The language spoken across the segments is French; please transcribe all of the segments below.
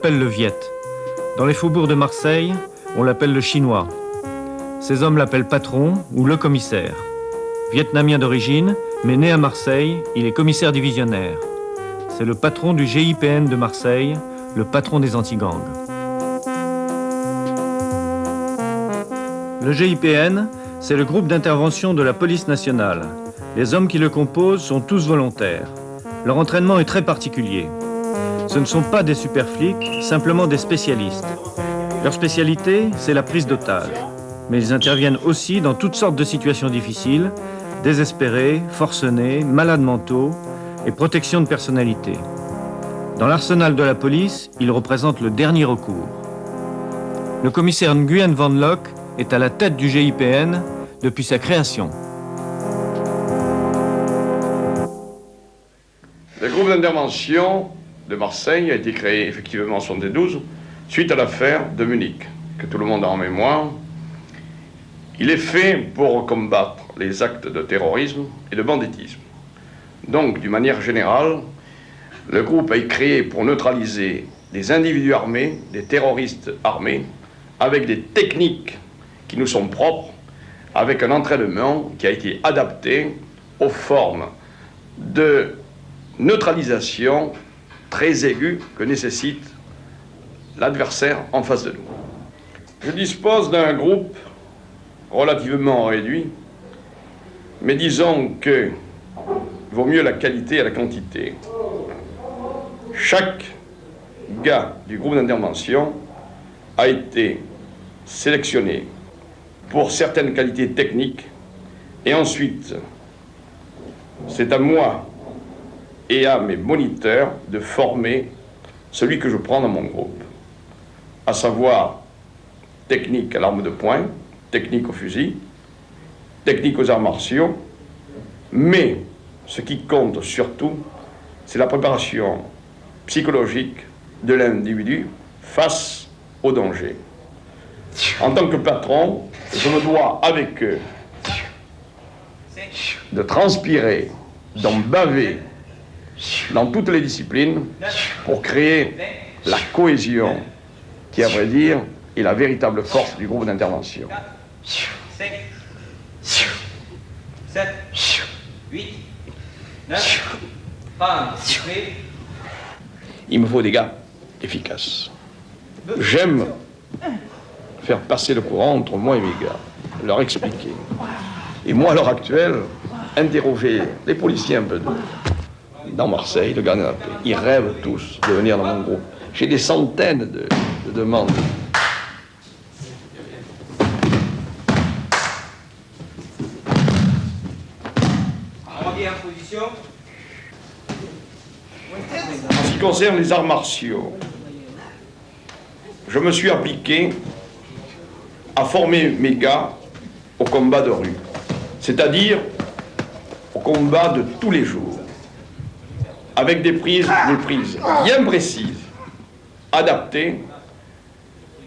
l'appelle le Viet. Dans les faubourgs de Marseille, on l'appelle le Chinois. Ces hommes l'appellent patron ou le commissaire. Vietnamien d'origine, mais né à Marseille, il est commissaire divisionnaire. C'est le patron du GIPN de Marseille, le patron des anti-gangs. Le GIPN, c'est le groupe d'intervention de la police nationale. Les hommes qui le composent sont tous volontaires. Leur entraînement est très particulier. Ce ne sont pas des super flics, simplement des spécialistes. Leur spécialité, c'est la prise d'otages. Mais ils interviennent aussi dans toutes sortes de situations difficiles, désespérés, forcenés, malades mentaux et protection de personnalité. Dans l'arsenal de la police, ils représentent le dernier recours. Le commissaire Nguyen Van Loc est à la tête du GIPN depuis sa création. Le groupe d'intervention de Marseille a été créé effectivement en 1972 suite à l'affaire de Munich, que tout le monde a en mémoire. Il est fait pour combattre les actes de terrorisme et de banditisme. Donc, d'une manière générale, le groupe a été créé pour neutraliser des individus armés, des terroristes armés, avec des techniques qui nous sont propres, avec un entraînement qui a été adapté aux formes de neutralisation très aiguë que nécessite l'adversaire en face de nous. Je dispose d'un groupe relativement réduit, mais disons que vaut mieux la qualité à la quantité. Chaque gars du groupe d'intervention a été sélectionné pour certaines qualités techniques et ensuite c'est à moi et à mes moniteurs de former celui que je prends dans mon groupe, à savoir technique à l'arme de poing, technique au fusil, technique aux arts martiaux, mais ce qui compte surtout, c'est la préparation psychologique de l'individu face au danger. En tant que patron, je me dois avec eux de transpirer, d'en baver dans toutes les disciplines pour créer la cohésion qui, à vrai dire, est la véritable force du groupe d'intervention. 5, 7, 8, 9, 30, Il me faut des gars efficaces. J'aime faire passer le courant entre moi et mes gars, leur expliquer. Et moi, à l'heure actuelle, interroger les policiers un peu dans Marseille, le gardien de la paix. Ils rêvent tous de venir dans mon groupe. J'ai des centaines de demandes. En ce qui concerne les arts martiaux, je me suis appliqué à former mes gars au combat de rue, c'est-à-dire au combat de tous les jours, avec des prises bien précises, adaptées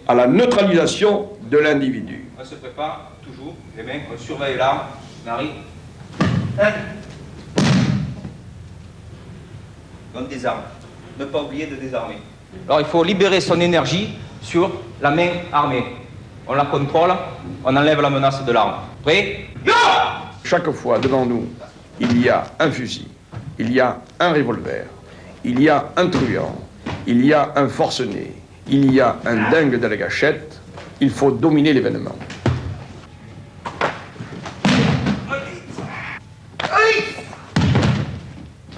à la neutralisation de l'individu. On se prépare toujours, les mains, on surveille l'arme, Marie. On désarme. Ne pas oublier de désarmer. Alors il faut libérer son énergie sur la main armée. On la contrôle, on enlève la menace de l'arme. Prêt? Chaque fois devant nous, il y a un fusil, il y a un revolver, il y a un truand, il y a un forcené, il y a un dingue de la gâchette. Il faut dominer l'événement.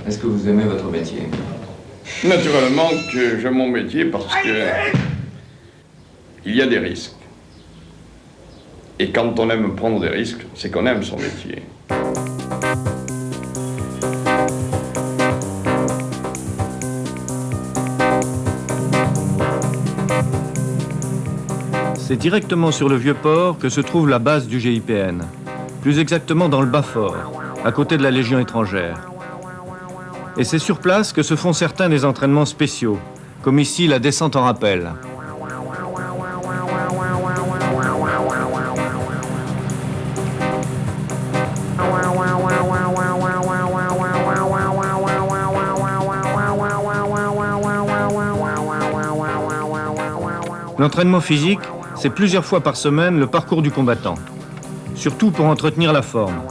Est-ce que vous aimez votre métier? Naturellement que j'aime mon métier parce que il y a des risques. Et quand on aime prendre des risques, c'est qu'on aime son métier. C'est directement sur le Vieux-Port que se trouve la base du GIPN. Plus exactement dans le Bas-Fort, à côté de la Légion étrangère. Et c'est sur place que se font certains des entraînements spéciaux, comme ici la descente en rappel. L'entraînement physique, c'est plusieurs fois par semaine le parcours du combattant. Surtout pour entretenir la forme.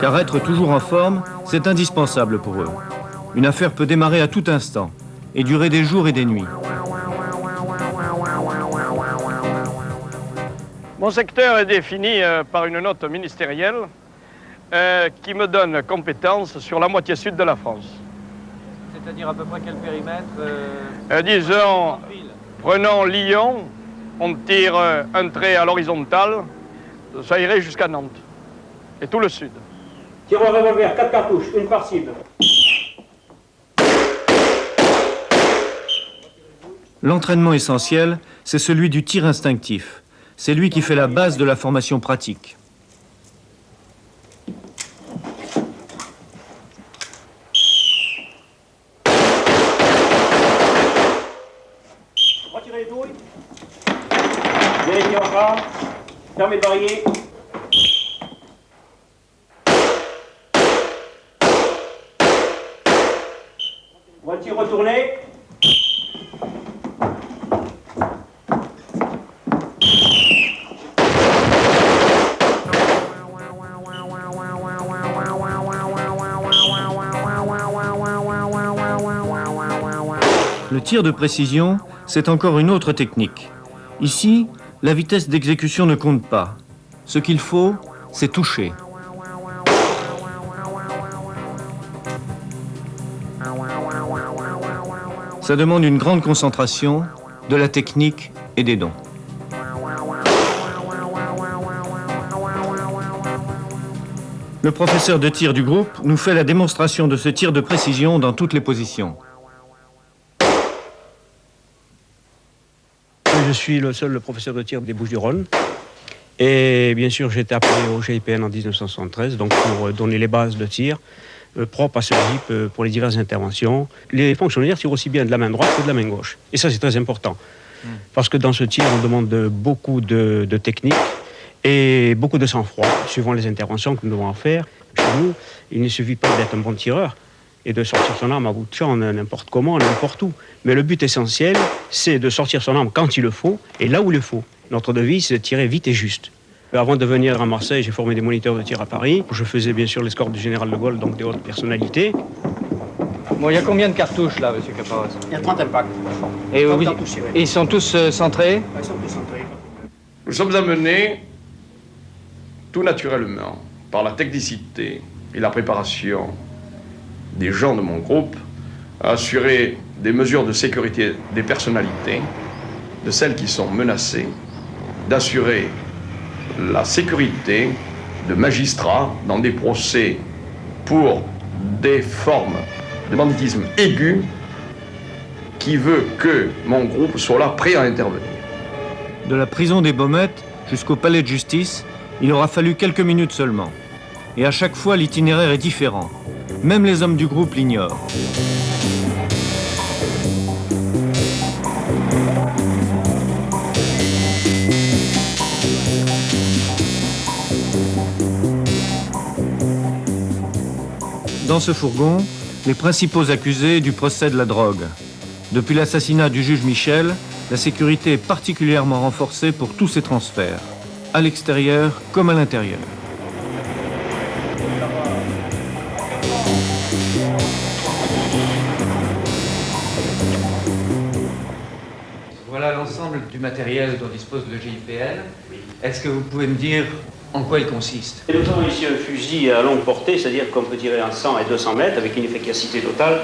Car être toujours en forme, c'est indispensable pour eux. Une affaire peut démarrer à tout instant et durer des jours et des nuits. Mon secteur est défini par une note ministérielle qui me donne compétence sur la moitié sud de la France. C'est-à-dire à peu près quel périmètre Disons, prenons Lyon, on tire un trait à l'horizontale, ça irait jusqu'à Nantes et tout le sud. Tire au revolver, 4 cartouches, une par cible. L'entraînement essentiel, c'est celui du tir instinctif. C'est lui qui fait la base de la formation pratique. Retirez les douilles. Vérifiez encore. Fermez le barillet. Voiture retournée. Le tir de précision, c'est encore une autre technique. Ici, la vitesse d'exécution ne compte pas. Ce qu'il faut, c'est toucher. Ça demande une grande concentration, de la technique et des dons. Le professeur de tir du groupe nous fait la démonstration de ce tir de précision dans toutes les positions. Je suis le seul professeur de tir des Bouches-du-Rhône. Et bien sûr, j'ai été appelé au GIPN en 1973 donc pour donner les bases de tir propres à ce GIP pour les diverses interventions. Les fonctionnaires tirent aussi bien de la main droite que de la main gauche. Et ça, c'est très important. Parce que dans ce tir, on demande beaucoup de technique et beaucoup de sang-froid, suivant les interventions que nous devons en faire. Chez nous, il ne suffit pas d'être un bon tireur et de sortir son arme à bout de champ, n'importe comment, n'importe où. Mais le but essentiel, c'est de sortir son arme quand il le faut et là où il le faut. Notre devise, c'est de tirer vite et juste. Avant de venir à Marseille, j'ai formé des moniteurs de tir à Paris. Je faisais bien sûr l'escorte du général de Gaulle, donc des hautes personnalités. Bon, il y a combien de cartouches là, monsieur Caparros? Il y a 30 impacts. Et ils sont tous centrés? Ils sont tous centrés. Nous sommes amenés, tout naturellement, par la technicité et la préparation des gens de mon groupe, à assurer des mesures de sécurité des personnalités, de celles qui sont menacées, d'assurer la sécurité de magistrats dans des procès pour des formes de banditisme aigu qui veut que mon groupe soit là prêt à intervenir. De la prison des Baumettes jusqu'au palais de justice, il aura fallu quelques minutes seulement. Et à chaque fois, l'itinéraire est différent. Même les hommes du groupe l'ignorent. Dans ce fourgon, les principaux accusés du procès de la drogue. Depuis l'assassinat du juge Michel, la sécurité est particulièrement renforcée pour tous ces transferts, à l'extérieur comme à l'intérieur. Voilà l'ensemble du matériel dont dispose le GIPN. Est-ce que vous pouvez me dire en quoi il consiste? Nous avons ici un fusil à longue portée, c'est-à-dire qu'on peut tirer à 100 et 200 mètres avec une efficacité totale.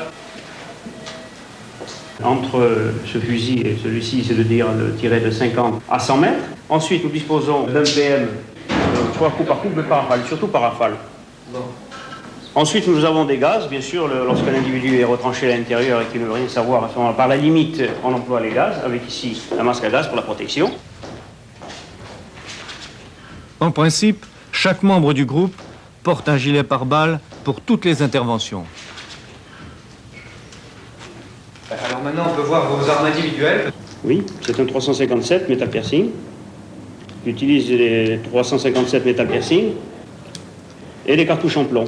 Entre ce fusil et celui-ci, c'est de dire le tirer de 50 à 100 mètres. Ensuite, nous disposons d'un PM, 3 coups par coup, mais par rafale, surtout par rafale. Bon. Ensuite, nous avons des gaz, bien sûr, lorsqu'un individu est retranché à l'intérieur et qu'il ne veut rien savoir, à ce moment-là, par la limite, on emploie les gaz, avec ici la masque à gaz pour la protection. En principe, chaque membre du groupe porte un gilet pare-balles pour toutes les interventions. Alors maintenant, on peut voir vos armes individuelles. Oui, c'est un 357 métal piercing. J'utilise les 357 métal piercing et les cartouches en plomb.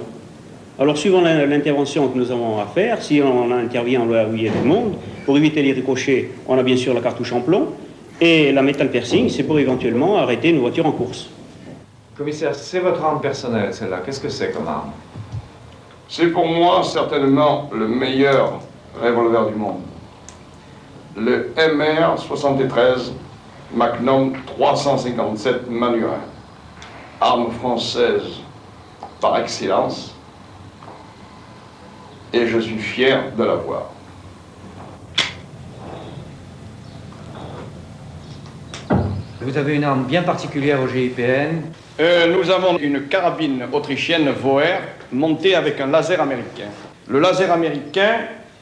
Alors, suivant l'intervention que nous avons à faire, si on intervient là où il y a du monde, pour éviter les ricochets, on a bien sûr la cartouche en plomb. Et la metal piercing, c'est pour éventuellement arrêter une voiture en course. Commissaire, c'est votre arme personnelle, celle-là. Qu'est-ce que c'est comme arme? C'est pour moi certainement le meilleur revolver du monde. Le MR73 Magnum 357 manuel. Arme française par excellence. Et je suis fier de l'avoir. Vous avez une arme bien particulière au GIPN. Nous avons une carabine autrichienne Voer montée avec un laser américain. Le laser américain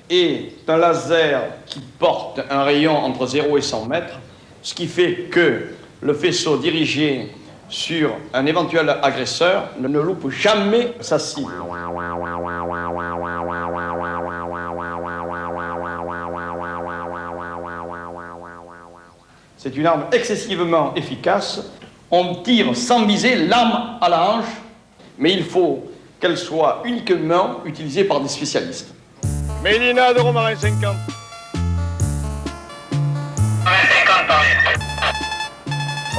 est un laser qui porte un rayon entre 0 et 100 mètres, ce qui fait que le faisceau dirigé sur un éventuel agresseur ne loupe jamais sa cible. C'est une arme excessivement efficace. On tire sans viser, l'arme à la hanche, mais il faut qu'elle soit uniquement utilisée par des spécialistes. Mélina de Romarin 50.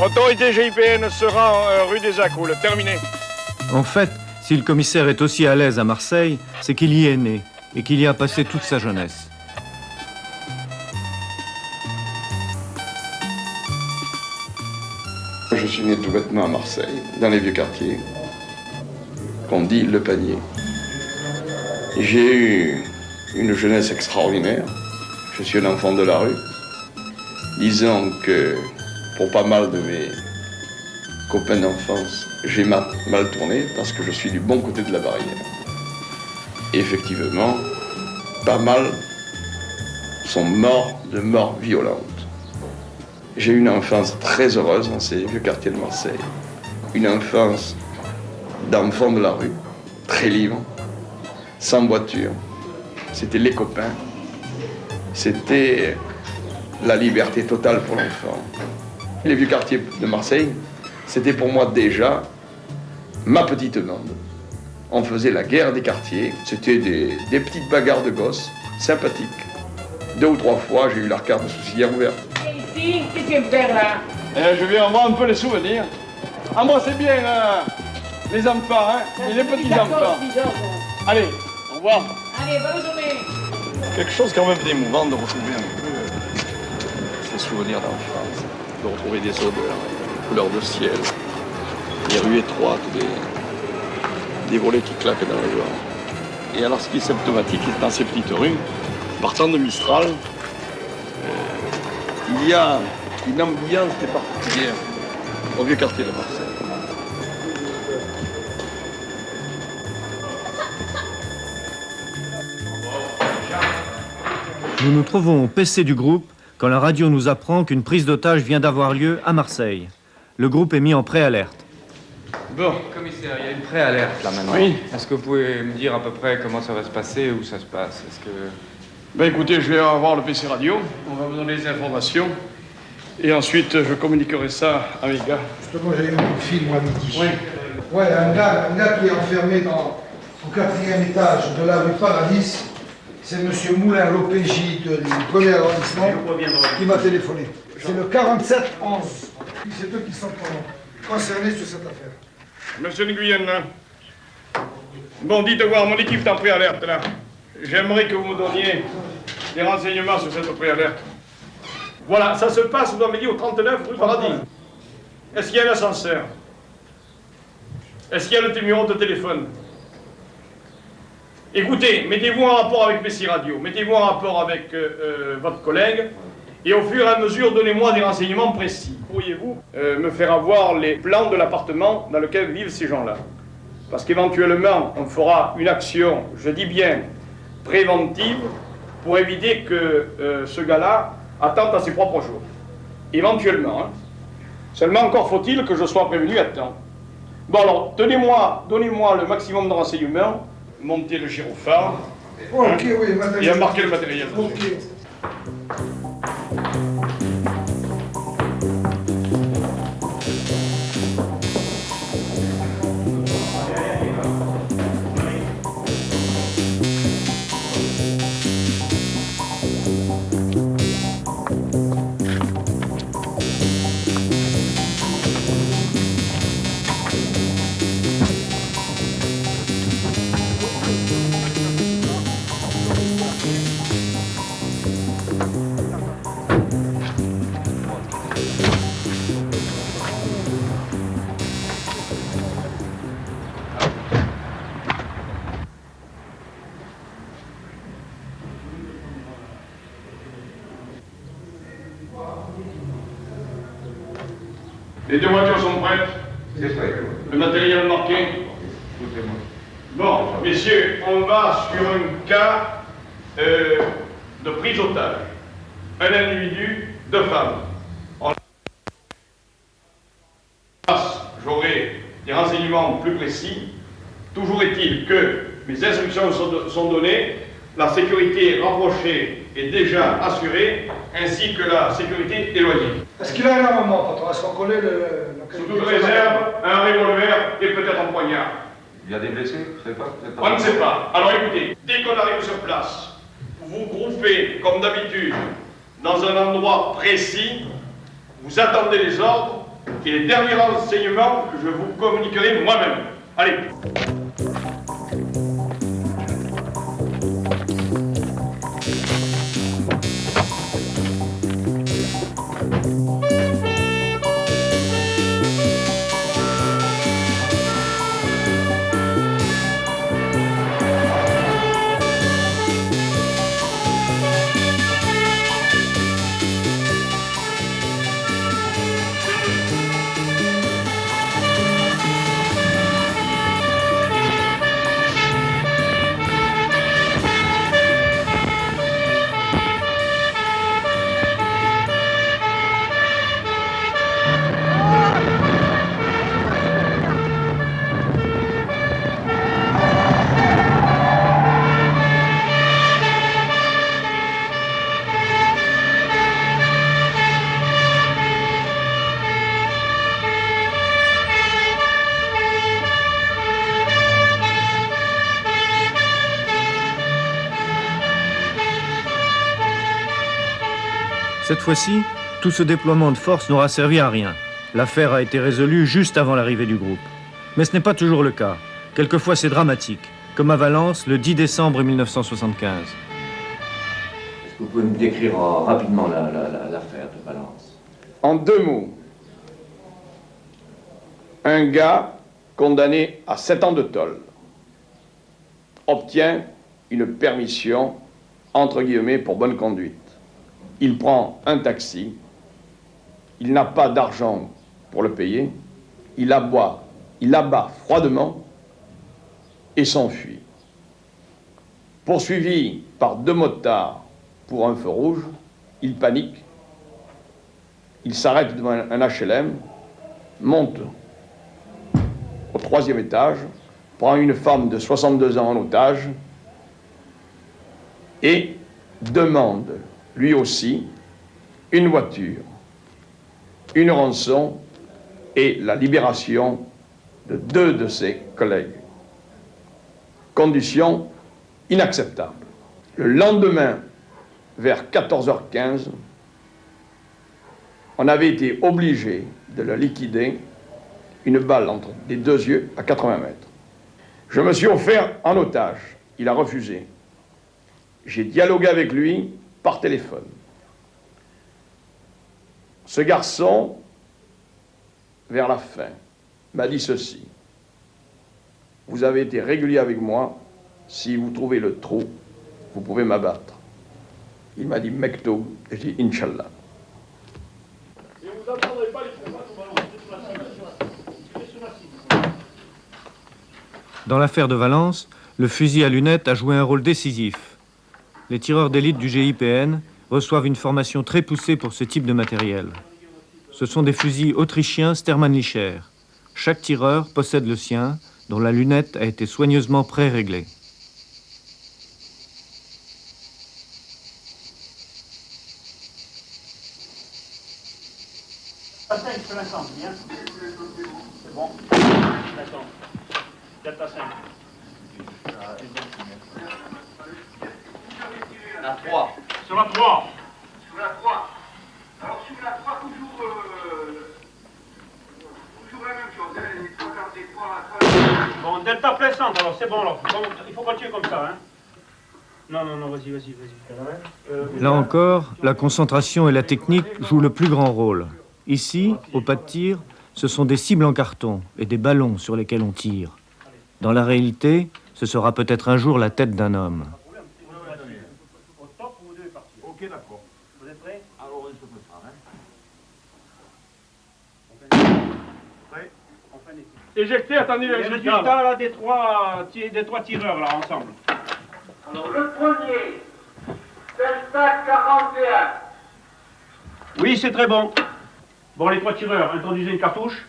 Autorité GIPN sera rue des Accoules. Terminé. En fait, si le commissaire est aussi à l'aise à Marseille, c'est qu'il y est né et qu'il y a passé toute sa jeunesse. Je suis né tout bêtement à Marseille, dans les vieux quartiers, qu'on dit Le Panier. J'ai eu une jeunesse extraordinaire. Je suis un enfant de la rue. Disons que pour pas mal de mes copains d'enfance, j'ai mal tourné parce que je suis du bon côté de la barrière. Et effectivement, pas mal sont morts de mort violente. J'ai eu une enfance très heureuse dans ces vieux quartiers de Marseille. Une enfance d'enfant de la rue, très libre, sans voiture. C'était les copains. C'était la liberté totale pour l'enfant. Les vieux quartiers de Marseille, c'était pour moi déjà ma petite bande. On faisait la guerre des quartiers. C'était des petites bagarres de gosses, sympathiques. 2 ou 3 fois, j'ai eu la carte de sourcilière ouverte. Ici, qu'est-ce que tu veux faire là? Je viens voir un peu les souvenirs. Embrassez bien les enfants, et les petits-enfants. Allez, au revoir. Allez, bonne journée. Quelque chose quand même d'émouvant de retrouver un peu ces souvenirs d'enfance, de retrouver des odeurs, des couleurs de ciel, des rues étroites, des volets qui claquent dans les bords. Et alors ce qui est symptomatique, c'est dans ces petites rues, partant de Mistral, il y a une ambiance qui est particulière au vieux quartier de Marseille. Nous nous trouvons au PC du groupe quand la radio nous apprend qu'une prise d'otage vient d'avoir lieu à Marseille. Le groupe est mis en préalerte. Bon. Commissaire, il y a une préalerte là maintenant. Oui. Est-ce que vous pouvez me dire à peu près comment ça va se passer, où ça se passe? Est-ce que... Ben écoutez, je vais avoir le PC radio, on va me donner les informations, et ensuite je communiquerai ça à mes gars. Justement, j'avais eu un coup de fil, moi, à midi. Oui. Ouais, un gars qui est enfermé au 4e étage de la rue Paradis, c'est M. Moulin, l'OPJ du 1er arrondissement, qui m'a téléphoné. C'est le 4711. C'est eux qui sont concernés sur cette affaire. Monsieur Nguyen, bon, dites voir, mon équipe est en préalerte là. J'aimerais que vous me donniez des renseignements sur cette préalerte. Voilà, ça se passe, vous m'avez dit, au 39 rue Paradis. Est-ce qu'il y a un ascenseur? Est-ce qu'il y a le numéro de téléphone? Écoutez, mettez-vous en rapport avec Messi Radio, mettez-vous en rapport avec votre collègue, et au fur et à mesure, donnez-moi des renseignements précis. Pourriez-vous me faire avoir les plans de l'appartement dans lequel vivent ces gens-là? Parce qu'éventuellement, on fera une action, je dis bien, préventive, pour éviter que ce gars-là attente à ses propres jours. Éventuellement. Hein. Seulement, encore faut-il que je sois prévenu à temps. Bon alors, donnez-moi le maximum de renseignements, montez le gyrophare, Oh, ok, oui, matériel. et embarquez le matériel. Ok. Les deux voitures sont prêtes? C'est prêt. Le matériel marqué? Bon, messieurs, on va sur un cas de prise otage. Un individu, deux femmes. J'aurai des renseignements plus précis. Toujours est-il que mes instructions sont données, la sécurité rapprochée est déjà assurée, ainsi que la sécurité éloignée. Est-ce qu'il a un armement, patron? Est-ce qu'on connaît la Sous toute réserve, un revolver et peut-être un poignard. Il y a des blessés? Vous savez pas? On ne sait pas. Alors écoutez, dès qu'on arrive sur place, vous vous groupez comme d'habitude dans un endroit précis, vous attendez les ordres et les derniers renseignements que je vous communiquerai moi-même. Allez. Cette fois-ci, tout ce déploiement de force n'aura servi à rien. L'affaire a été résolue juste avant l'arrivée du groupe. Mais ce n'est pas toujours le cas. Quelquefois c'est dramatique, comme à Valence le 10 décembre 1975. Est-ce que vous pouvez me décrire rapidement l'affaire de Valence? En deux mots, un gars condamné à 7 ans de tôle obtient une permission, entre guillemets, pour bonne conduite. Il prend un taxi, il n'a pas d'argent pour le payer, il abat froidement et s'enfuit. Poursuivi par 2 motards pour un feu rouge, il panique, il s'arrête devant un HLM, monte au 3e étage, prend une femme de 62 ans en otage et demande lui aussi une voiture, une rançon et la libération de 2 de ses collègues. Condition inacceptable. Le lendemain, vers 14h15, on avait été obligé de le liquider, une balle entre les 2 yeux à 80 mètres. Je me suis offert en otage. Il a refusé. J'ai dialogué avec lui par téléphone. Ce garçon, vers la fin, m'a dit ceci. Vous avez été régulier avec moi. Si vous trouvez le trou, vous pouvez m'abattre. Il m'a dit Mektoub, et j'ai dit Inch'Allah. Dans l'affaire de Valence, le fusil à lunettes a joué un rôle décisif. Les tireurs d'élite du GIPN reçoivent une formation très poussée pour ce type de matériel. Ce sont des fusils autrichiens Stermanlicher. Chaque tireur possède le sien, dont la lunette a été soigneusement pré-réglée. C'est bon. D'accord. 4 à 5. La 3. Sur la 3. Sur la 3. Alors sur la 3, toujours la même chose. Les 3 quarts des 3. Bon, delta plein centre, alors c'est bon, alors. Bon, il faut continuer comme ça, hein. Non, vas-y. Là encore, la concentration et la technique jouent le plus grand rôle. Ici, au pas de tir, ce sont des cibles en carton et des ballons sur lesquels on tire. Dans la réalité, ce sera peut-être un jour la tête d'un homme. Au top, vous devez partir. Ok, d'accord. Vous êtes prêts? Alors, on se prépare, hein. Éjectez, attendez le résultat là, des trois tireurs là, ensemble. Alors le premier, Delta 41. Oui, c'est très bon. Bon, les trois tireurs, introduisez une cartouche.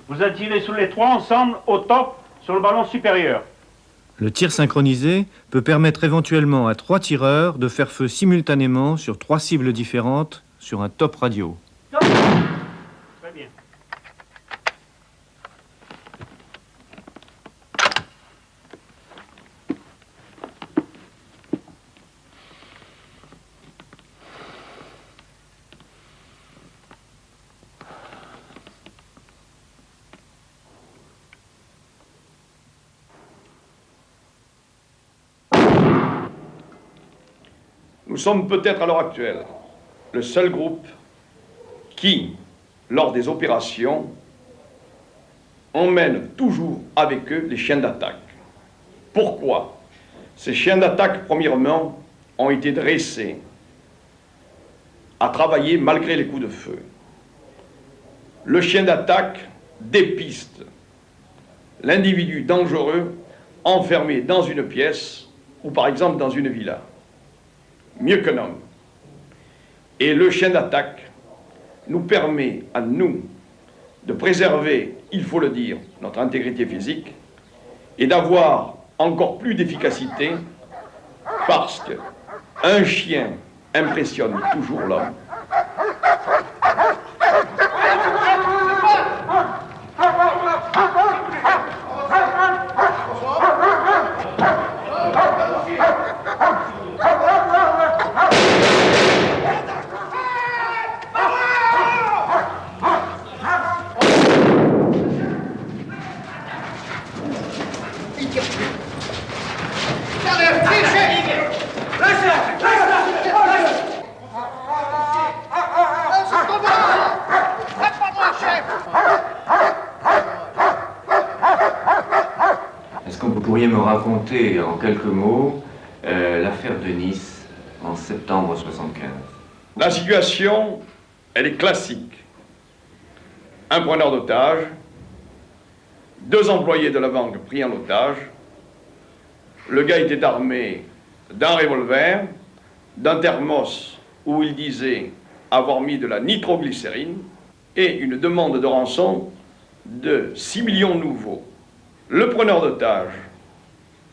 Vous attirez sur les trois ensemble au top sur le ballon supérieur. Le tir synchronisé peut permettre éventuellement à 3 tireurs de faire feu simultanément sur 3 cibles différentes sur un top radio. Top. Très bien. Nous sommes peut-être à l'heure actuelle le seul groupe qui, lors des opérations, emmène toujours avec eux les chiens d'attaque. Pourquoi? Ces chiens d'attaque, premièrement, ont été dressés à travailler malgré les coups de feu. Le chien d'attaque dépiste l'individu dangereux enfermé dans une pièce ou par exemple dans une villa. Mieux qu'un homme. Et le chien d'attaque nous permet à nous de préserver, il faut le dire, notre intégrité physique et d'avoir encore plus d'efficacité parce qu'un chien impressionne toujours l'homme. Est-ce que vous pourriez me raconter en quelques mots l'affaire de Nice en septembre 75? La situation, elle est classique. Un preneur d'otage, 2 employés de la banque pris en otage. Le gars était armé d'un revolver, d'un thermos où il disait avoir mis de la nitroglycérine et une demande de rançon de 6 millions nouveaux. Le preneur d'otage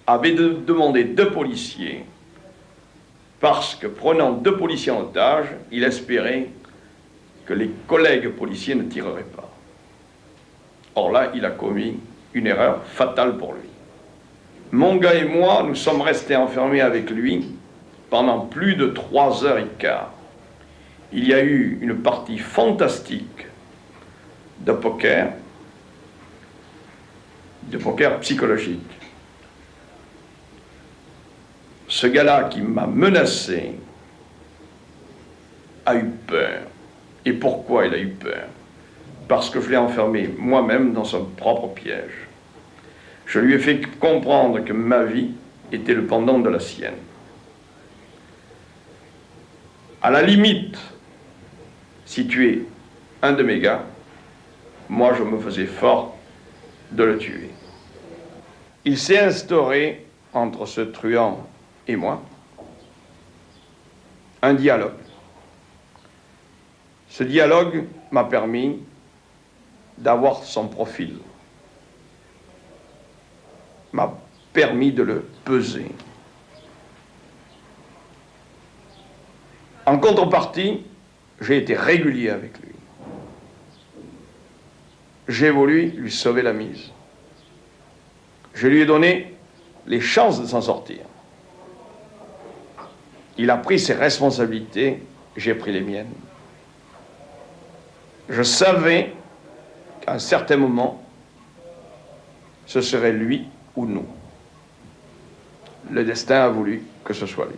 avait demandé 2 policiers parce que prenant 2 policiers en otage, il espérait que les collègues policiers ne tireraient pas. Or là, il a commis une erreur fatale pour lui. Mon gars et moi, nous sommes restés enfermés avec lui pendant plus de 3 heures et quart. Il y a eu une partie fantastique de poker psychologique. Ce gars-là qui m'a menacé a eu peur. Et pourquoi il a eu peur? Parce que je l'ai enfermé moi-même dans son propre piège. Je lui ai fait comprendre que ma vie était le pendant de la sienne. À la limite, si tu es un de mes gars, moi je me faisais fort de le tuer. Il s'est instauré entre ce truand et moi un dialogue. Ce dialogue m'a permis d'avoir son profil, m'a permis de le peser. En contrepartie, j'ai été régulier avec lui. J'ai voulu lui sauver la mise. Je lui ai donné les chances de s'en sortir. Il a pris ses responsabilités, j'ai pris les miennes. Je savais qu'à un certain moment, ce serait lui ou nous. Le destin a voulu que ce soit lui.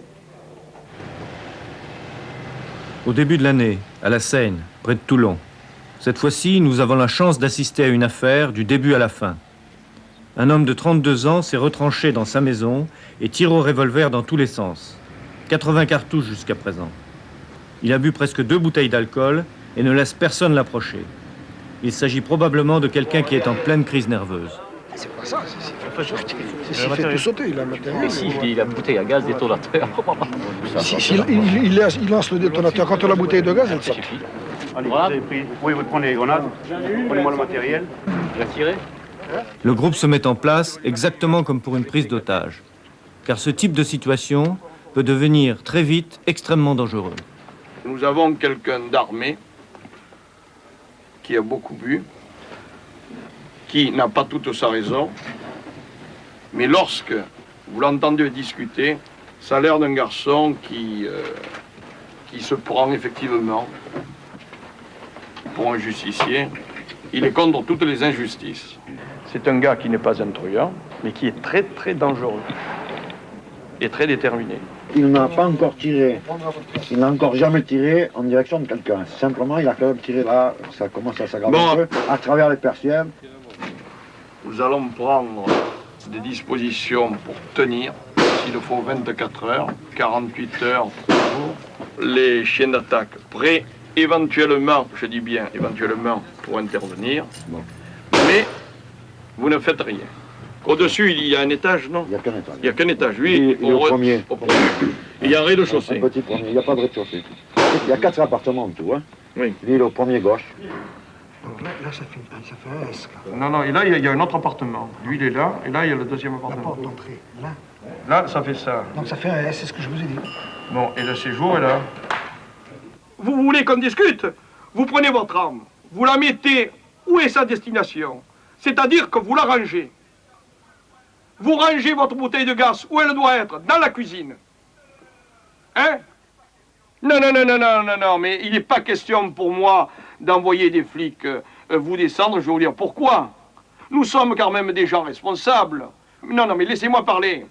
Au début de l'année, à la Seine, près de Toulon. Cette fois-ci, nous avons la chance d'assister à une affaire du début à la fin. Un homme de 32 ans s'est retranché dans sa maison et tire au revolver dans tous les sens. 80 cartouches jusqu'à présent. Il a bu presque 2 bouteilles d'alcool et ne laisse personne l'approcher. Il s'agit probablement de quelqu'un qui est en pleine crise nerveuse. C'est pas ça, c'est fait tout sauter, il a le matériel. Ici, il a bouteille à gaz détonateur. Il lance le détonateur. Quand on a la bouteille de gaz, elle saute. Allez, voilà. Vous avez pris. Oui, vous prenez les grenades. Prenez-moi le matériel. Il a tiré. Le groupe se met en place exactement comme pour une prise d'otage. Car ce type de situation peut devenir très vite extrêmement dangereux. Nous avons quelqu'un d'armé qui a beaucoup bu, qui n'a pas toute sa raison, mais lorsque vous l'entendez discuter, ça a l'air d'un garçon qui se prend effectivement pour un justicier. Il est contre toutes les injustices. C'est un gars qui n'est pas un truand, mais qui est très très dangereux et très déterminé. Il n'a pas encore tiré, il n'a encore jamais tiré en direction de quelqu'un. Simplement, il a quand même tiré là, ça commence à s'aggraver un peu, à travers les persiennes. Nous allons prendre des dispositions pour tenir, s'il faut 24 heures, 48 heures, les chiens d'attaque prêts, éventuellement, je dis bien éventuellement, pour intervenir, mais vous ne faites rien. Au-dessus, il y a un étage, non? Il n'y a qu'un étage. Il n'y a qu'un étage, lui, il est au premier. Il y a un rez-de-chaussée. Un petit premier, il n'y a pas de rez-de-chaussée. Il y a 4 appartements en tout, hein. Oui. Lui, il est au premier gauche. Donc là ça fait un S. Non, non, et là, il y a un autre appartement. Lui, il est là, et là, il y a le deuxième La appartement. porte d'entrée, là. Là, ça fait ça. Donc ça fait un S, c'est ce que je vous ai dit. Bon, et le séjour est là. Vous voulez qu'on discute? Vous prenez votre arme, vous la mettez où est sa destination. C'est-à-dire que vous la rangez. Vous rangez votre bouteille de gaz où elle doit être, dans la cuisine. Hein? Non, non, non, non, non, non, non, mais il n'est pas question pour moi d'envoyer des flics vous descendre. Je vais vous dire pourquoi. Nous sommes quand même des gens responsables. Non, non, mais laissez-moi parler.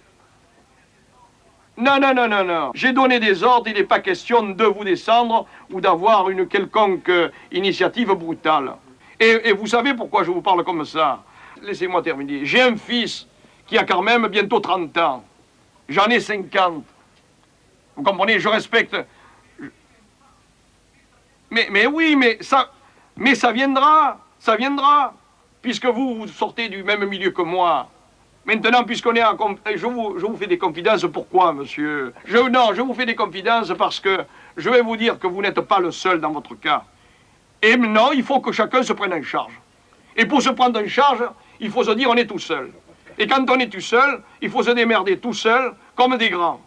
Non, non, non, non, non. J'ai donné des ordres, il n'est pas question de vous descendre ou d'avoir une quelconque initiative brutale. Et vous savez pourquoi je vous parle comme ça? Laissez-moi terminer. J'ai un fils qui a quand même bientôt 30 ans. J'en ai 50. Vous comprenez, je respecte. Mais oui, mais ça viendra, puisque vous sortez du même milieu que moi. Maintenant, puisqu'on est en... Je vous fais des confidences, pourquoi, monsieur? Non, je vous fais des confidences parce que je vais vous dire que vous n'êtes pas le seul dans votre cas. Et maintenant, il faut que chacun se prenne en charge. Et pour se prendre en charge, il faut se dire on est tout seul. Et quand on est tout seul, il faut se démerder tout seul, comme des grands.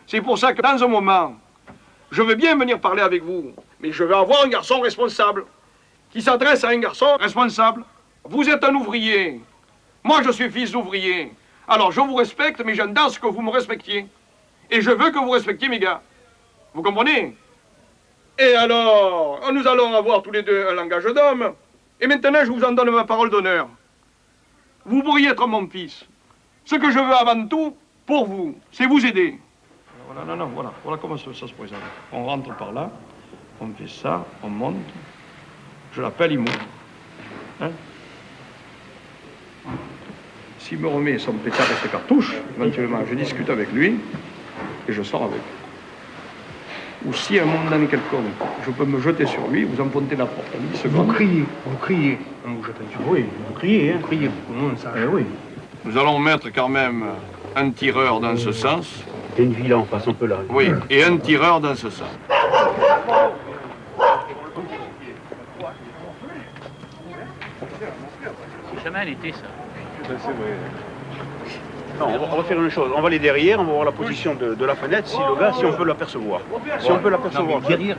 C'est pour ça que dans un moment, je veux bien venir parler avec vous, mais je veux avoir un garçon responsable, qui s'adresse à un garçon responsable. Vous êtes un ouvrier. Moi, je suis fils d'ouvrier. Alors, je vous respecte, mais j'entends ce que vous me respectiez. Et je veux que vous respectiez mes gars. Vous comprenez? Et alors, nous allons avoir tous les deux un langage d'homme. Et maintenant, je vous en donne ma parole d'honneur. Vous pourriez être mon fils. Ce que je veux avant tout, pour vous, c'est vous aider. Voilà, non, voilà comment ça se présente. On rentre par là, on fait ça, on monte. Je l'appelle, il monte. Hein? S'il me remet son pétard et ses cartouches, éventuellement, je discute avec lui et je sors avec. Ou si à un moment donné quelconque, je peux me jeter sur lui, vous empruntez la porte en 10 secondes. Vous criez. On vous jette dessus. Oui, vous criez, hein. Vous criez pour que tout le monde sache. Oui. Nous allons mettre quand même un tireur dans ce sens. Il y a une ville en face, on peut la... Oui, et un tireur dans ce sens. C'est jamais un été, ça. Non, on va faire une chose. On va aller derrière, on va voir la position de la fenêtre, si le gars, si on peut l'apercevoir. Si on peut l'apercevoir. Derrière.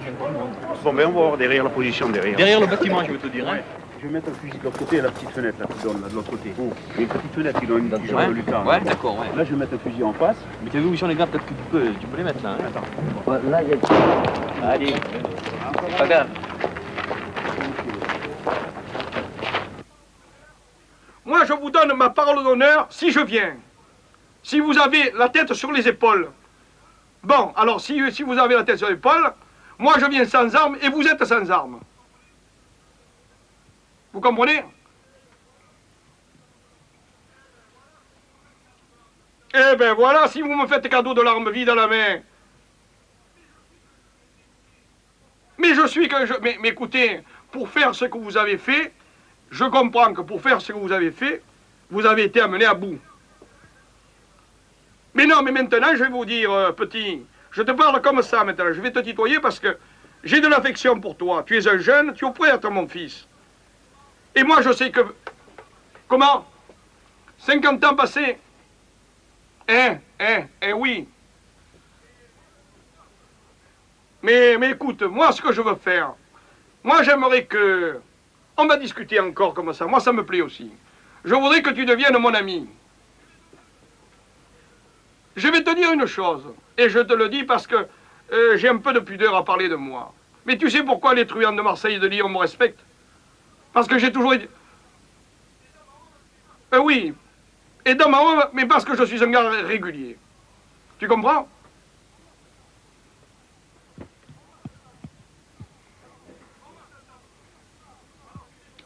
Bon, ben on va voir derrière la position derrière. Derrière le bâtiment, je veux te dire. Hein. Je vais mettre un fusil de l'autre côté, la petite fenêtre là, qui donne là, de l'autre côté. Il y a une petite fenêtre qui donne une genre de lucarne. Ouais, d'accord, ouais. Là, je vais mettre un fusil en face. Mais t'as vu où sont les gars, peut-être que tu peux les mettre là. Hein. Là, il y a... Allez, pas grave. Moi, je vous donne ma parole d'honneur si je viens. Si vous avez la tête sur les épaules. Bon, alors si vous avez la tête sur les épaules, moi je viens sans armes et vous êtes sans armes. Vous comprenez? Eh ben voilà, si vous me faites cadeau de l'arme vide à la main. Mais je je suis que je... Mais écoutez, pour faire ce que vous avez fait, je comprends que pour faire ce que vous avez fait, vous avez été amené à bout. Mais non, mais maintenant, je vais vous dire, petit, je te parle comme ça maintenant. Je vais te tutoyer parce que j'ai de l'affection pour toi. Tu es un jeune, tu pourrais être mon fils. Et moi, je sais que... Comment 50 ans passés. Oui. Mais écoute, moi, ce que je veux faire, moi, j'aimerais que... On va discuter encore comme ça. Moi, ça me plaît aussi. Je voudrais que tu deviennes mon ami. Je vais te dire une chose, et je te le dis parce que j'ai un peu de pudeur à parler de moi. Mais tu sais pourquoi les truands de Marseille et de Lyon me respectent? Parce que j'ai toujours été... oui. Et dans ma honte, mais parce que je suis un gars régulier. Tu comprends?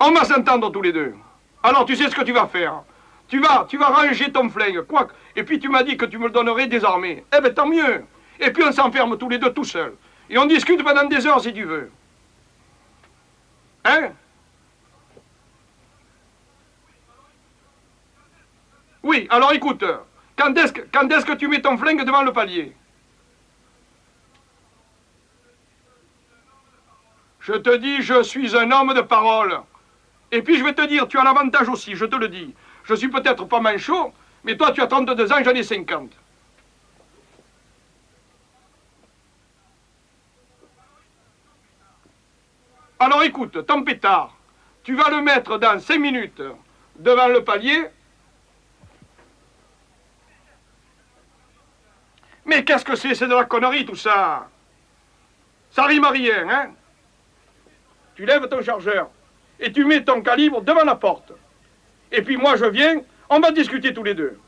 On va s'entendre tous les deux. Alors tu sais ce que tu vas faire. Tu vas ranger ton flingue, quoi. Et puis tu m'as dit que tu me le donnerais désarmé. Eh bien tant mieux. Et puis on s'enferme tous les deux tout seuls. Et on discute pendant des heures si tu veux. Hein? Oui, alors écoute, quand est-ce que tu mets ton flingue devant le palier? Je te dis, je suis un homme de parole. Et puis je vais te dire, tu as l'avantage aussi, je te le dis. Je suis peut-être pas manchot, mais toi tu as 32 ans, j'en ai 50. Alors écoute, ton pétard, tu vas le mettre dans 5 minutes devant le palier. Mais qu'est-ce que c'est? C'est de la connerie tout ça. Ça rime à rien, hein? Tu lèves ton chargeur et tu mets ton calibre devant la porte. Et puis moi je viens, on va discuter tous les deux.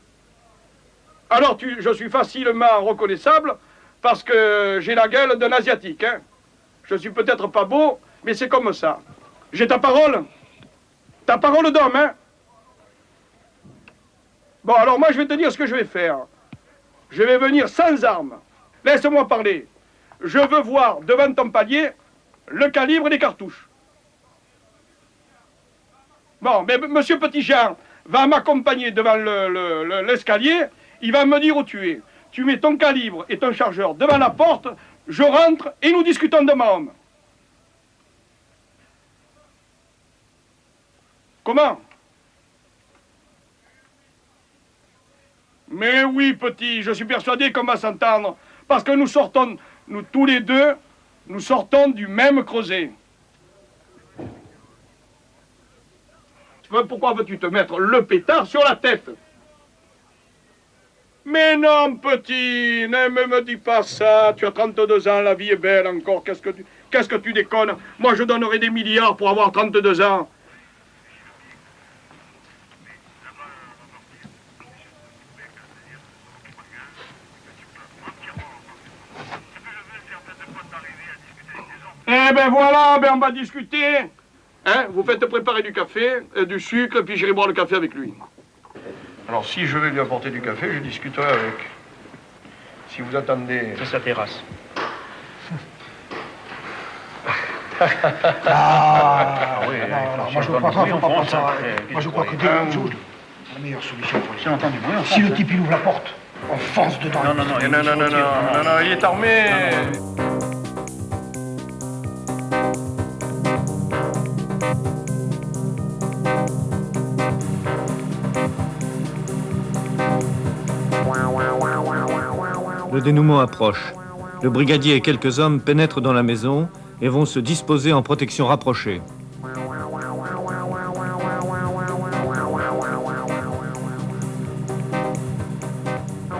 Alors je suis facilement reconnaissable parce que j'ai la gueule d'un asiatique, hein? Je suis peut-être pas beau, mais c'est comme ça. J'ai ta parole d'homme, hein? Bon, alors moi je vais te dire ce que je vais faire. Je vais venir sans armes. Laisse-moi parler. Je veux voir devant ton palier le calibre des cartouches. Bon, mais monsieur Petit-Jean va m'accompagner devant l'escalier. Il va me dire où tu es. Tu mets ton calibre et ton chargeur devant la porte. Je rentre et nous discutons de ma homme. Comment? Mais oui, petit, je suis persuadé qu'on va s'entendre. Parce que nous tous les deux, nous sortons du même creuset. Pourquoi veux-tu te mettre le pétard sur la tête? Mais non, petit, ne me dis pas ça. Tu as 32 ans, la vie est belle encore. Qu'est-ce que tu déconnes? Moi, je donnerais des milliards pour avoir 32 ans. Eh ben voilà, on va discuter. Hein, vous faites préparer du café, du sucre, et puis j'irai boire le café avec lui. Alors si je vais lui apporter du café, je discuterai avec. Si vous attendez... C'est sa terrasse. Oui, moi je crois pas ça. Moi je crois que la meilleure solution, c'est entendu. Si le type il ouvre la porte, on fonce dedans. Non, il est armé. Le dénouement approche. Le brigadier et quelques hommes pénètrent dans la maison et vont se disposer en protection rapprochée.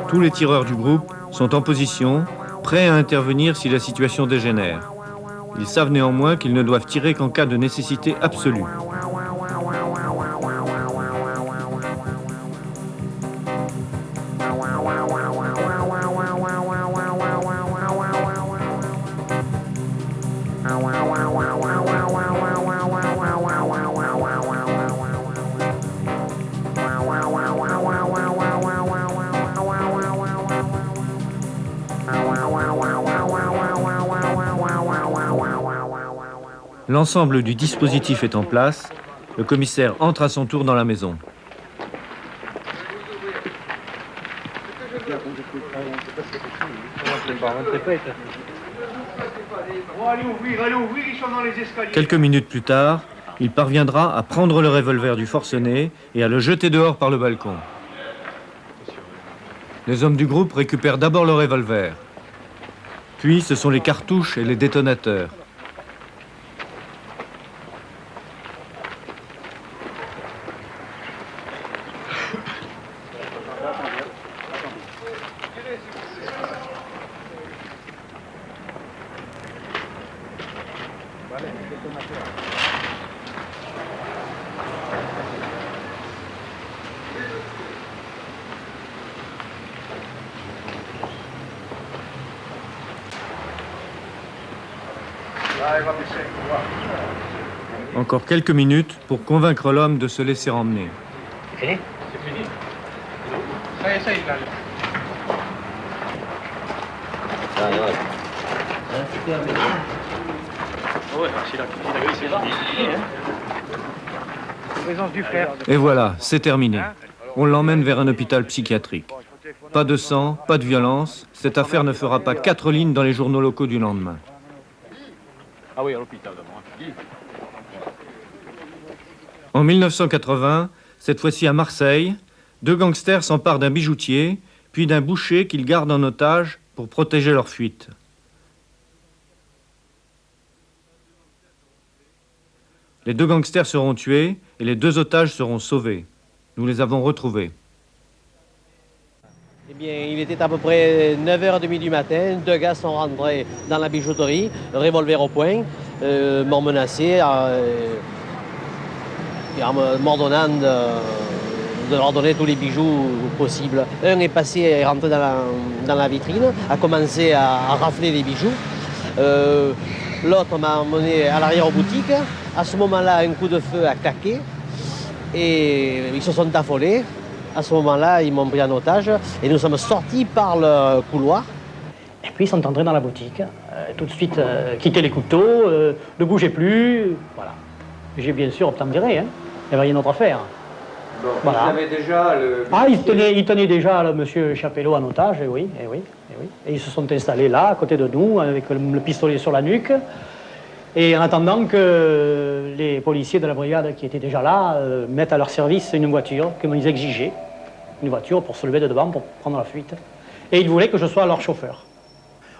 Tous les tireurs du groupe sont en position, prêts à intervenir si la situation dégénère. Ils savent néanmoins qu'ils ne doivent tirer qu'en cas de nécessité absolue. L'ensemble du dispositif est en place. Le commissaire entre à son tour dans la maison. Quelques minutes plus tard, il parviendra à prendre le revolver du forcené et à le jeter dehors par le balcon. Les hommes du groupe récupèrent d'abord le revolver. Puis ce sont les cartouches et les détonateurs. Encore quelques minutes pour convaincre l'homme de se laisser emmener. C'est fini? C'est fini. Ça y est, là. Présence du frère. Et voilà, c'est terminé. On l'emmène vers un hôpital psychiatrique. Pas de sang, pas de violence. Cette affaire ne fera pas 4 lignes dans les journaux locaux du lendemain. Ah oui, à l'hôpital d'abord. En 1980, cette fois-ci à Marseille, 2 gangsters s'emparent d'un bijoutier, puis d'un boucher qu'ils gardent en otage pour protéger leur fuite. Les 2 gangsters seront tués et les 2 otages seront sauvés. Nous les avons retrouvés. Eh bien, il était à peu près 9h30 du matin. 2 gars sont rentrés dans la bijouterie, revolver au poing, m'ont menacé, m'ordonnant de leur donner tous les bijoux possibles. Un est passé, est rentré dans la vitrine, a commencé à rafler les bijoux. L'autre m'a emmené à l'arrière-boutique. À ce moment-là, un coup de feu a claqué et ils se sont affolés. À ce moment-là, ils m'ont pris en otage et nous sommes sortis par le couloir. Et puis ils sont entrés dans la boutique, tout de suite quitté les couteaux, ne bougez plus, voilà. J'ai bien sûr obtempéré, hein. Il n'y avait rien d'autre à faire. Bon, voilà. Vous avez déjà le... Ah, ils tenaient déjà le monsieur Chapelot en otage, et oui. Et ils se sont installés là, à côté de nous, avec le pistolet sur la nuque. Et en attendant que les policiers de la brigade qui étaient déjà là mettent à leur service une voiture, comme ils exigeaient, une voiture pour se lever de devant, pour prendre la fuite. Et ils voulaient que je sois leur chauffeur.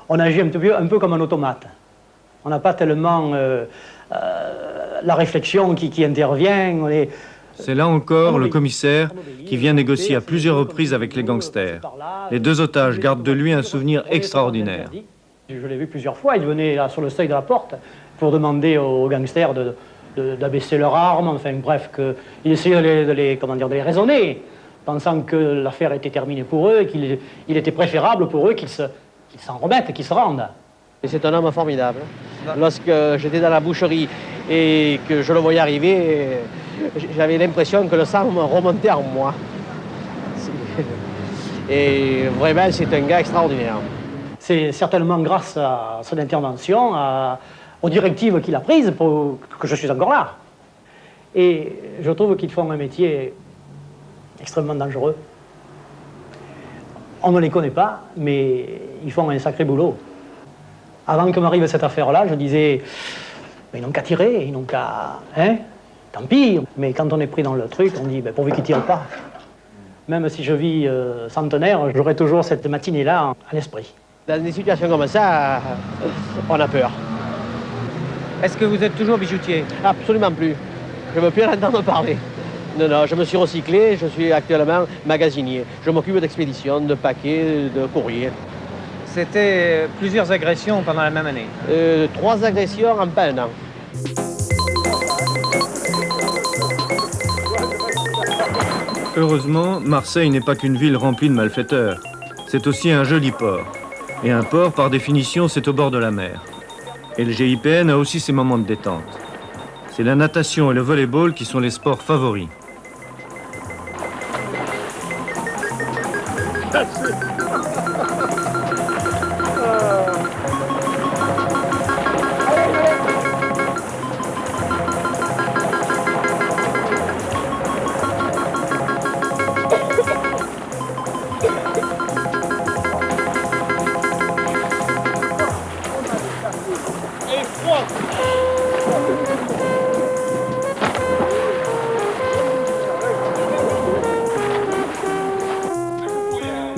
On agit un peu comme un automate. On n'a pas tellement la réflexion qui intervient. C'est là encore le commissaire qui vient négocier à plusieurs reprises avec les gangsters. Les 2 otages gardent de lui un souvenir extraordinaire. Je l'ai vu plusieurs fois, il venait là sur le seuil de la porte pour demander aux gangsters d'abaisser leurs armes, enfin bref, il essayait de les raisonner, pensant que l'affaire était terminée pour eux et qu'il était préférable pour eux qu'ils s'en remettent, qu'ils se rendent. Et c'est un homme formidable. Lorsque j'étais dans la boucherie et que je le voyais arriver, j'avais l'impression que le sang me remontait en moi. Et vraiment, c'est un gars extraordinaire. C'est certainement grâce à son intervention, aux directives qu'il a prises pour que je suis encore là. Et je trouve qu'ils font un métier extrêmement dangereux. On ne les connaît pas, mais ils font un sacré boulot. Avant que m'arrive cette affaire-là, je disais, mais ils n'ont qu'à tirer, ils n'ont qu'à... Hein? Tant pis. Mais quand on est pris dans le truc, on dit, pourvu qu'ils ne tirent pas. Même si je vis centenaire, j'aurai toujours cette matinée-là à l'esprit. Dans des situations comme ça, on a peur. Est-ce que vous êtes toujours bijoutier? Absolument plus. Je ne veux plus en entendre parler. Non, je me suis recyclé, je suis actuellement magasinier. Je m'occupe d'expédition, de paquets, de courriers. C'était plusieurs agressions pendant la même année? 3 agressions en pas un an. Heureusement, Marseille n'est pas qu'une ville remplie de malfaiteurs. C'est aussi un joli port. Et un port, par définition, c'est au bord de la mer. Et le GIPN a aussi ses moments de détente. C'est la natation et le volley-ball qui sont les sports favoris.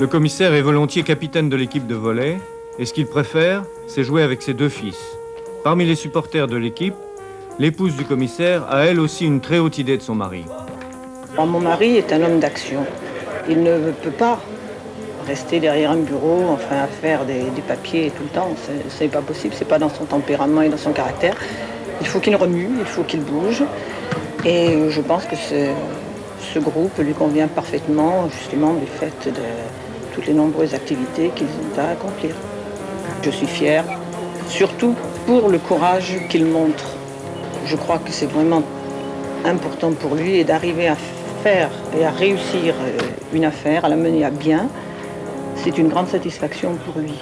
Le commissaire est volontiers capitaine de l'équipe de volley, et ce qu'il préfère, c'est jouer avec ses deux fils. Parmi les supporters de l'équipe, l'épouse du commissaire a elle aussi une très haute idée de son mari. Mon mari est un homme d'action. Il ne peut pas rester derrière un bureau, enfin à faire des papiers tout le temps. C'est pas possible, c'est pas dans son tempérament et dans son caractère. Il faut qu'il remue, il faut qu'il bouge. Et je pense que ce groupe lui convient parfaitement, justement, du fait de toutes les nombreuses activités qu'ils ont à accomplir. Je suis fière, surtout pour le courage qu'il montre. Je crois que c'est vraiment important pour lui et d'arriver à faire et à réussir une affaire, à la mener à bien, c'est une grande satisfaction pour lui.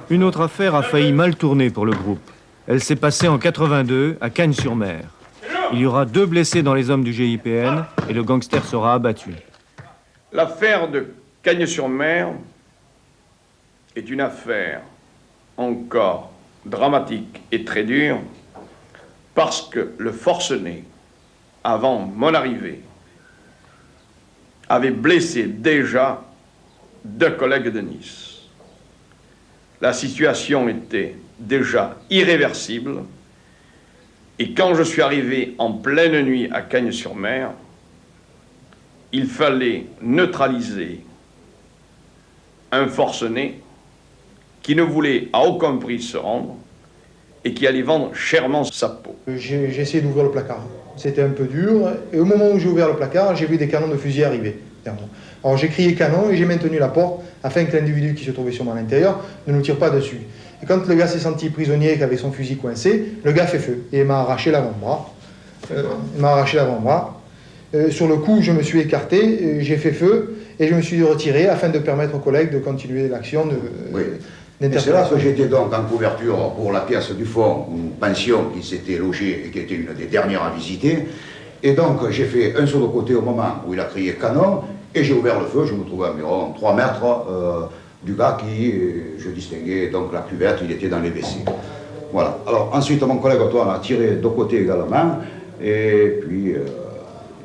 Une autre affaire a failli mal tourner pour le groupe. Elle s'est passée en 82 à Cagnes-sur-Mer. Il y aura 2 blessés dans les hommes du GIPN et le gangster sera abattu. L'affaire de Cagnes-sur-Mer est une affaire encore dramatique et très dure parce que le forcené, avant mon arrivée, avait blessé déjà 2 collègues de Nice. La situation était déjà irréversible et quand je suis arrivé en pleine nuit à Cagnes-sur-Mer, il fallait neutraliser un forcené qui ne voulait à aucun prix se rendre et qui allait vendre chèrement sa peau. J'ai essayé d'ouvrir le placard. C'était un peu dur et au moment où j'ai ouvert le placard, j'ai vu des canons de fusil arriver. Alors j'ai crié canon et j'ai maintenu la porte afin que l'individu qui se trouvait sûrement à l'intérieur ne nous tire pas dessus. Et quand le gars s'est senti prisonnier avec son fusil coincé, le gars fait feu et m'a arraché l'avant-bras. Sur le coup, je me suis écarté, j'ai fait feu et je me suis retiré afin de permettre aux collègues de continuer l'action d'interpellation. C'est là que j'étais donc en couverture pour la pièce du fond, une pension qui s'était logée et qui était une des dernières à visiter. Et donc j'ai fait un saut de côté au moment où il a crié canon et j'ai ouvert le feu. Je me trouvais à environ 3 mètres du gars qui, je distinguais donc la cuvette, il était dans les WC. Voilà. Alors ensuite mon collègue Antoine a tiré de côté également et puis...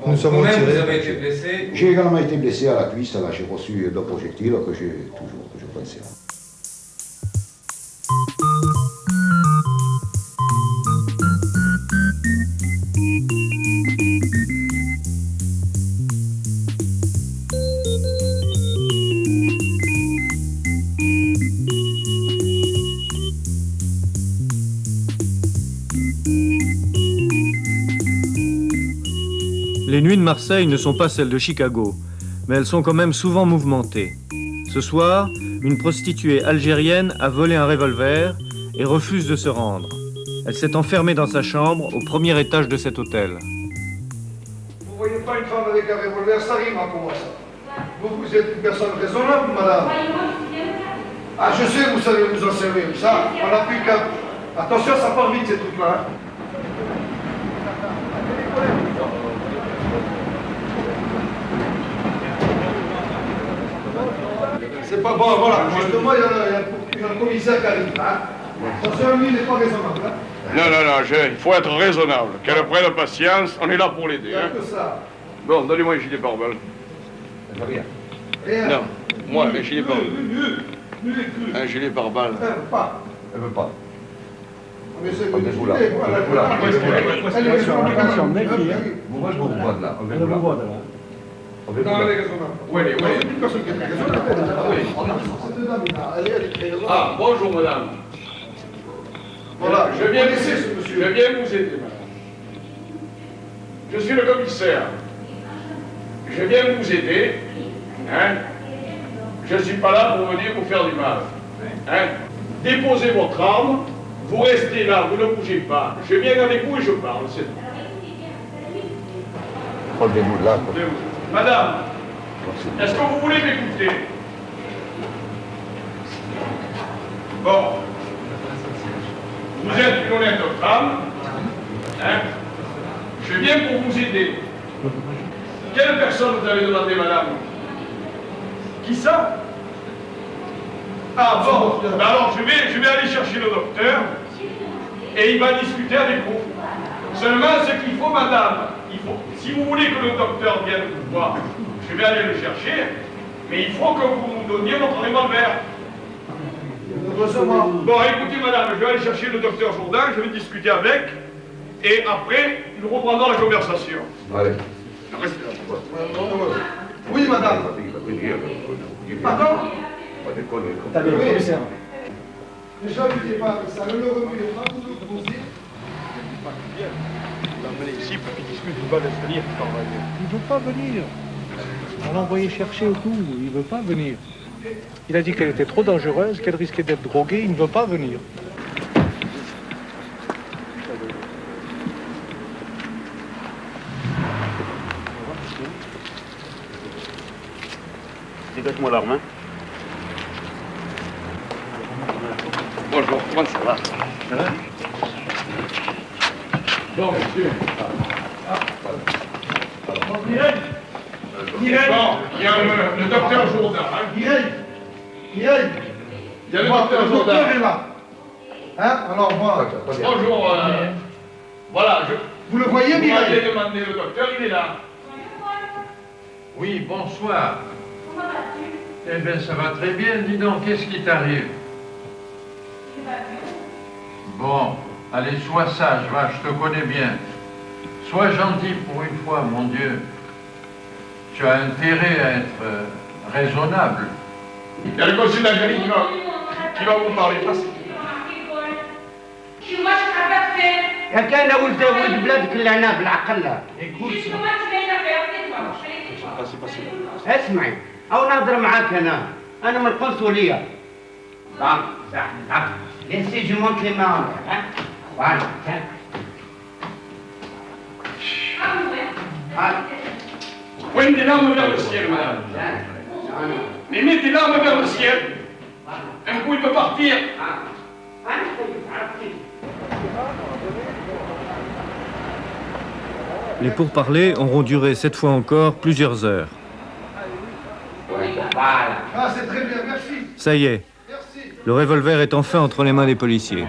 nous sommes tirés. Vous avez été blessé? J'ai également été blessé à la cuisse, là j'ai reçu 2 projectiles que j'ai toujours, que je conserve. Les nuits de Marseille ne sont pas celles de Chicago, mais elles sont quand même souvent mouvementées. Ce soir, une prostituée algérienne a volé un revolver et refuse de se rendre. Elle s'est enfermée dans sa chambre au premier étage de cet hôtel. Vous voyez pas une femme avec un revolver, ça rime à comment ça? Vous êtes une personne raisonnable, madame. Ah, je sais, vous savez vous en servir. Ça, on n'a plus qu'à... Attention, ça part vite, ces trucs-là. Hein. C'est pas bon, voilà. Justement, il y a le commissaire qui arrive. Hein. Attention, lui, il n'est pas raisonnable. Hein. Non, il faut être raisonnable. Qu'elle prenne patience, on est là pour l'aider. Hein. Que ça. Bon, donnez-moi un gilet pare-balles. Rien. Non, moi, un gilet pare-balles. Un gilet pare-balles. Elle veut pas. Elle veut pas. Mais c'est vous là. Attention, mec, vous voyez, je vous vois de là. Elle vous voit de là. Ah, bonjour madame. Voilà, je viens vous aider, madame. Je suis le commissaire. Je viens vous aider. Hein? Je ne suis pas là pour venir vous faire du mal. Hein? Déposez votre arme, vous restez là, vous ne bougez pas. Je viens avec vous et je parle, c'est tout. Relevez-vous de là. Madame, est-ce que vous voulez m'écouter? Bon. Vous êtes une honnête femme. Hein? Je viens pour vous aider. Quelle personne vous avez demandé, madame? Qui ça? Ah bon, ben alors je vais aller chercher le docteur et il va discuter avec vous. Seulement ce qu'il faut, madame, si vous voulez que le docteur vienne vous voir, je vais aller le chercher, mais il faut que vous nous donniez votre revolver. Bon, écoutez, madame, je vais aller chercher le docteur Jourdain, je vais discuter avec, et après, nous reprendrons la conversation. Allez. Oui, madame. Pardon? T'as bien le commissaire. Déjà, vous n'étiez pas avec ça. Le revue, pas vous opposer. L'emmener ici pour qu'il discute du bas d'escalier. Il ne veut pas venir. On l'a envoyé chercher au tout, il ne veut pas venir. Il a dit qu'elle était trop dangereuse, qu'elle risquait d'être droguée, il ne veut pas venir. Dégage-moi l'arme, hein. Bonjour, comment ça va? Ça va? Bon, monsieur. Mireille. Bon, il y a le docteur Jourdain. Hein. Mireille. Il y a le docteur Jourdain. Le docteur est là. Hein? Alors, voilà. Bonjour. Voilà, Vous le voyez, Vous Mireille? m'avez demandé le docteur, il est là. Oui, bonsoir. Eh bien, ça va très bien. Dis donc, qu'est-ce qui t'arrive? Bon, allez, sois sage, va, je te connais bien. Sois gentil pour une fois, mon Dieu. Tu as intérêt à être raisonnable. Il y a le consul d'Algérie qui va vous parler. كان ولد بلادك اللعنة بالعقل. اسمعي او نهضر معاك انا من القنصليه. صح صح صح. لنسي جو مونتري معاك ها. فوالا. Pointe des larmes vers le ciel, madame. Mais mets tes larmes vers le ciel. Un coup, il peut partir. Les pourparlers auront duré cette fois encore plusieurs heures. Ah, c'est très bien, merci. Ça y est, le revolver est enfin entre les mains des policiers.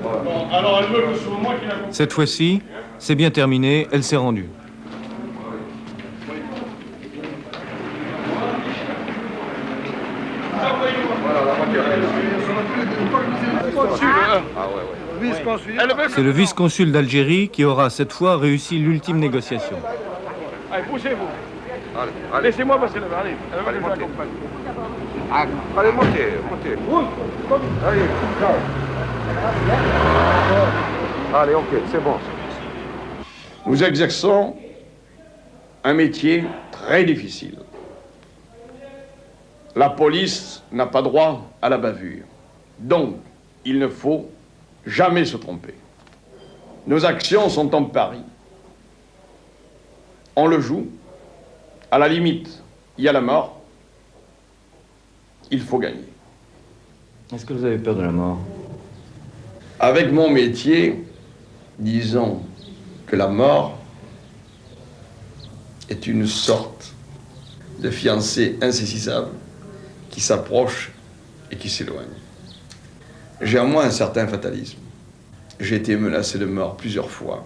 Bon, alors elle veut que ce soit moi qui la... Cette fois-ci, c'est bien terminé, elle s'est rendue. C'est le vice-consul d'Algérie qui aura cette fois réussi l'ultime négociation. Allez, poussez-vous. Laissez-moi passer là-bas, allez. Allez, montez. Allez, montez, montez. Allez, ok, c'est bon. Nous exerçons un métier très difficile. La police n'a pas droit à la bavure. Donc, il ne faut jamais se tromper. Nos actions sont en pari. On le joue. À la limite, il y a la mort. Il faut gagner. Est-ce que vous avez peur de la mort? Avec mon métier, disons que la mort est une sorte de fiancé insaisissable qui s'approche et qui s'éloigne. J'ai en moi un certain fatalisme. J'ai été menacé de mort plusieurs fois.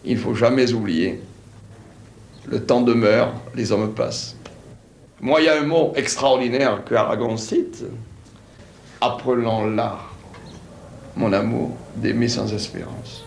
Il ne faut jamais oublier, le temps demeure, les hommes passent. Moi, il y a un mot extraordinaire que Aragon cite. Appelons l'art, mon amour, d'aimer sans espérance.